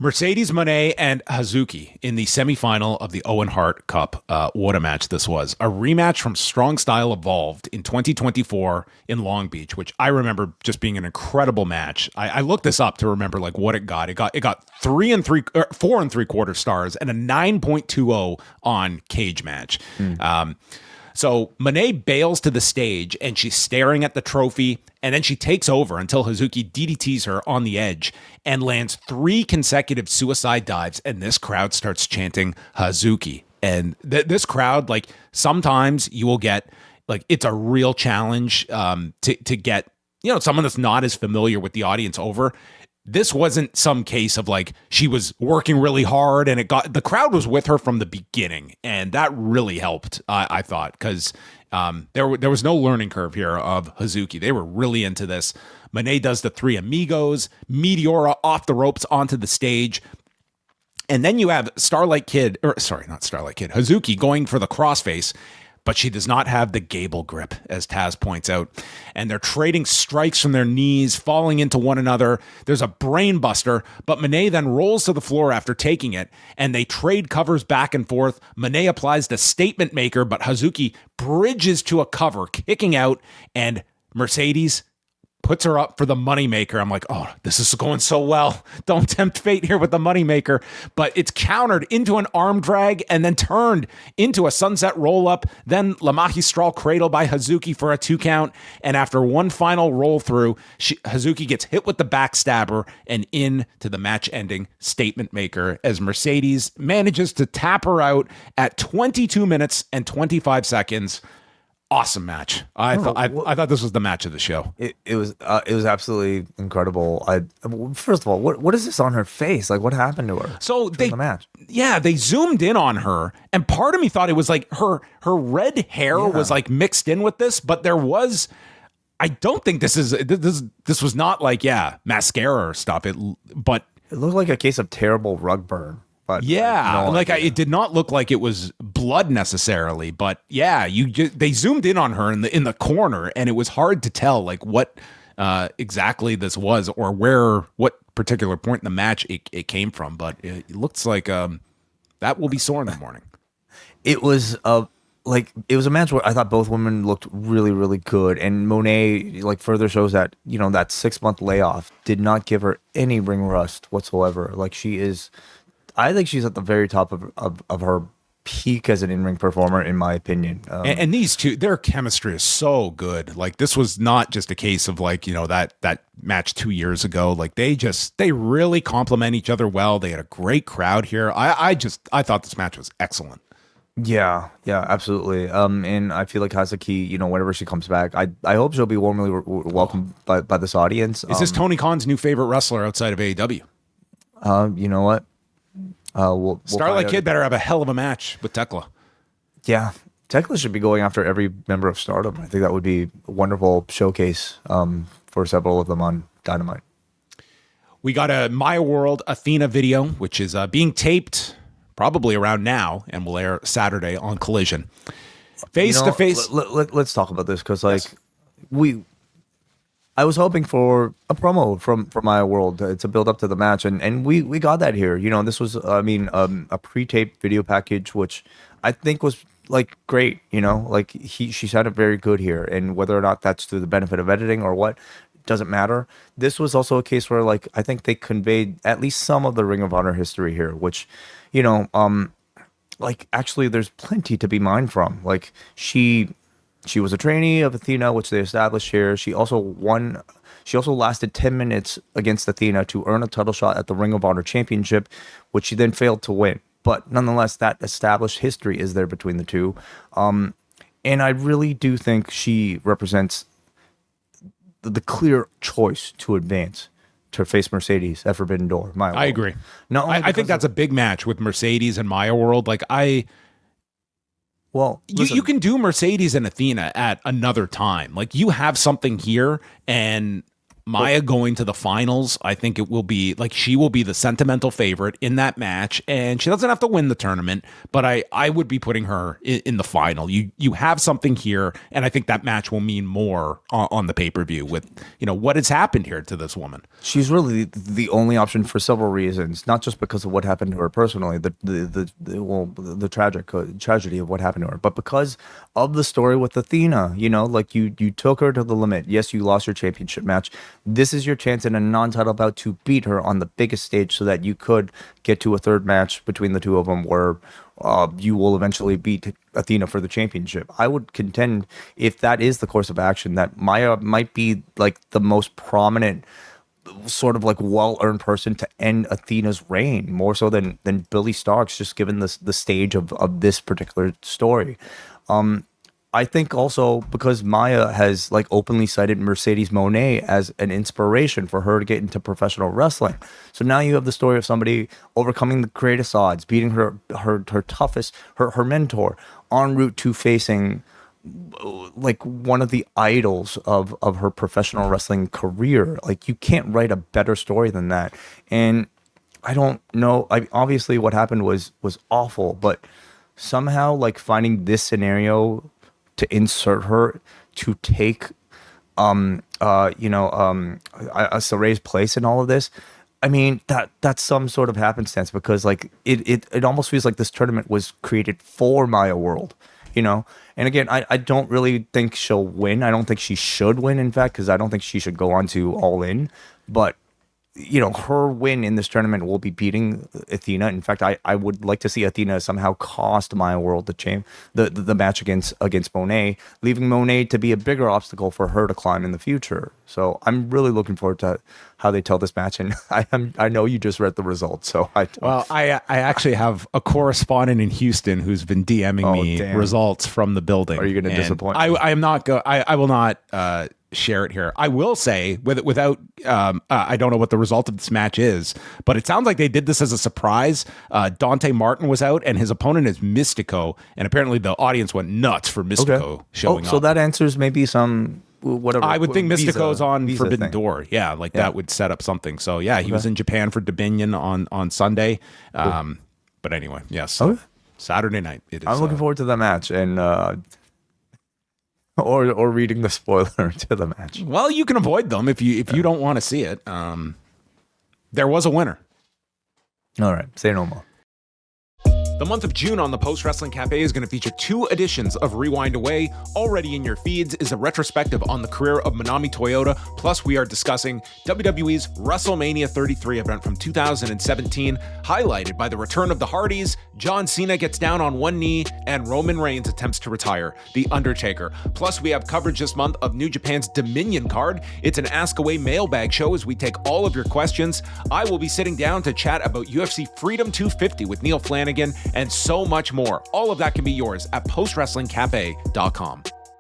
Mercedes Moné and Hazuki in the semifinal of the Owen Hart Cup. What a match this was. A rematch from Strong Style Evolved in 2024 in Long Beach, which I remember just being an incredible match. I looked this up to remember like what it got. It got 4 and 3/4 stars and a 9.20 on Cage Match. So Moné bails to the stage and she's staring at the trophy, and then she takes over until Hazuki DDTs her on the edge and lands 3 consecutive suicide dives, and this crowd starts chanting Hazuki. And this crowd, like, sometimes you will get, like, it's a real challenge to get, someone that's not as familiar with the audience over. This wasn't some case of like she was working really hard and the crowd was with her from the beginning, and that really helped. I thought, because there was no learning curve here of Hazuki. They were really into this. Moné does the 3 amigos, Meteora off the ropes onto the stage. And then you have Hazuki going for the crossface, but she does not have the Gable grip, as Taz points out. And they're trading strikes from their knees, falling into one another. There's a brain buster, but Moné then rolls to the floor after taking it, and they trade covers back and forth. Moné applies the statement maker, but Hazuki bridges to a cover, kicking out, and Mercedes puts her up for the moneymaker. I'm like, oh, this is going so well. Don't tempt fate here with the moneymaker. But it's countered into an arm drag and then turned into a sunset roll-up. Then La Magistral cradle by Hazuki for a 2 count. And after one final roll through, Hazuki gets hit with the backstabber and into the match-ending statement maker as Mercedes manages to tap her out at 22 minutes and 25 seconds. Awesome match. I thought this was the match of the show. It was absolutely incredible. First of all, what is this on her face? Like, what happened to her? So the match. Yeah, they zoomed in on her, and part of me thought it was like her red hair was like mixed in with this, but there was. I don't think this was not like mascara or stuff. But it looked like a case of terrible rug burn. But it did not look like it was blood necessarily, but they zoomed in on her in the corner, and it was hard to tell like what exactly this was or what particular point in the match it came from. But it looks like that will be sore in the morning. It was a match where I thought both women looked really, really good, and Moné further shows that that 6-month layoff did not give her any ring rust whatsoever. I think she's at the very top of her peak as an in-ring performer, in my opinion. And these two, their chemistry is so good. Like, this was not just a case of that match 2 years ago. Like, they really complement each other well. They had a great crowd here. I thought this match was excellent. Yeah, absolutely. And I feel like Hazuki, whenever she comes back, I hope she'll be warmly welcomed by this audience. Is this Tony Khan's new favorite wrestler outside of AEW? You know what? We'll Starlight Kid better have a hell of a match with Tekla. Yeah, Tekla should be going after every member of Stardom. I think that would be a wonderful showcase for several of them on Dynamite. We got a Maya World Athena video, which is being taped probably around now and will air Saturday on Collision. Face to face. Let's talk about this because I was hoping for a promo from Maya World to build up to the match, and we got that here. This was, a pre-taped video package, which I think was great. She sounded very good here, and whether or not that's through the benefit of editing or what, doesn't matter. This was also a case where I think they conveyed at least some of the Ring of Honor history here, which, actually there's plenty to be mined from. She was a trainee of Athena, which they established here. She also lasted 10 minutes against Athena to earn a title shot at the Ring of Honor Championship, which she then failed to win. But nonetheless, that established history is there between the two. And I really do think she represents the clear choice to advance to face Mercedes at Forbidden Door. I agree. No, I think that's a big match with Mercedes and Maya World. Well, you can do Mercedes and Athena at another time. You have something here, and Maya going to the finals, I think it will be like she will be the sentimental favorite in that match, and she doesn't have to win the tournament, but I would be putting her in the final. You have something here, and I think that match will mean more on the pay-per-view with, you know, what has happened here to this woman. She's really the only option for several reasons, not just because of what happened to her personally, the tragedy of what happened to her, but because of the story with Athena. You know, like you took her to the limit. Yes, you lost your championship match. This is your chance in a non-title bout to beat her on the biggest stage so that you could get to a third match between the two of them where you will eventually beat Athena for the championship. I would contend, if that is the course of action, that Maya might be like the most prominent sort of like well-earned person to end Athena's reign, more so than Billy Starks, just given the stage of this particular story. I think also because Maya has like openly cited Mercedes Moné as an inspiration for her to get into professional wrestling. So now you have the story of somebody overcoming the greatest odds, beating her toughest, her mentor, en route to facing like one of the idols of her professional wrestling career. Like, you can't write a better story than that. And I don't know, obviously what happened was awful, but somehow like finding this scenario to insert her to take Saray's place in all of this. I mean, that's some sort of happenstance, because like it almost feels like this tournament was created for Maya World, you know? And again, I don't really think she'll win. I don't think she should win, in fact, because I don't think she should go on to All In. But you know, her win in this tournament will be beating Athena. In fact, I would like to see Athena somehow cost Maya World the match against Moné, leaving Moné to be a bigger obstacle for her to climb in the future. So I'm really looking forward to how they tell this match. And I know you just read the results, so I actually have a correspondent in Houston who's been DMing me results from the building. Are you going to disappoint? I am not I will not share it here. I will say without I don't know what the result of this match is, but it sounds like they did this as a surprise. Dante Martin was out and his opponent is Mystico, and apparently the audience went nuts for Mystico showing up. So that answers maybe some whatever. I would think Mystico's on Forbidden thing. Door. Yeah, like that would set up something. So yeah, he was in Japan for Dominion on Sunday. But anyway, yes. Saturday night it is. I'm looking forward to that match, and or reading the spoiler to the match. Well, you can avoid them if you don't want to see it. There was a winner. All right, say no more. The month of June on the Post Wrestling Cafe is going to feature 2 editions of Rewind Away. Already in your feeds is a retrospective on the career of Manami Toyota. Plus, we are discussing WWE's WrestleMania 33 event from 2017, highlighted by the return of the Hardys, John Cena gets down on one knee, and Roman Reigns attempts to retire The Undertaker. Plus, we have coverage this month of New Japan's Dominion card. It's an Ask Away mailbag show as we take all of your questions. I will be sitting down to chat about UFC Freedom 250 with Neil Flanagan, and so much more. All of that can be yours at postwrestlingcafe.com.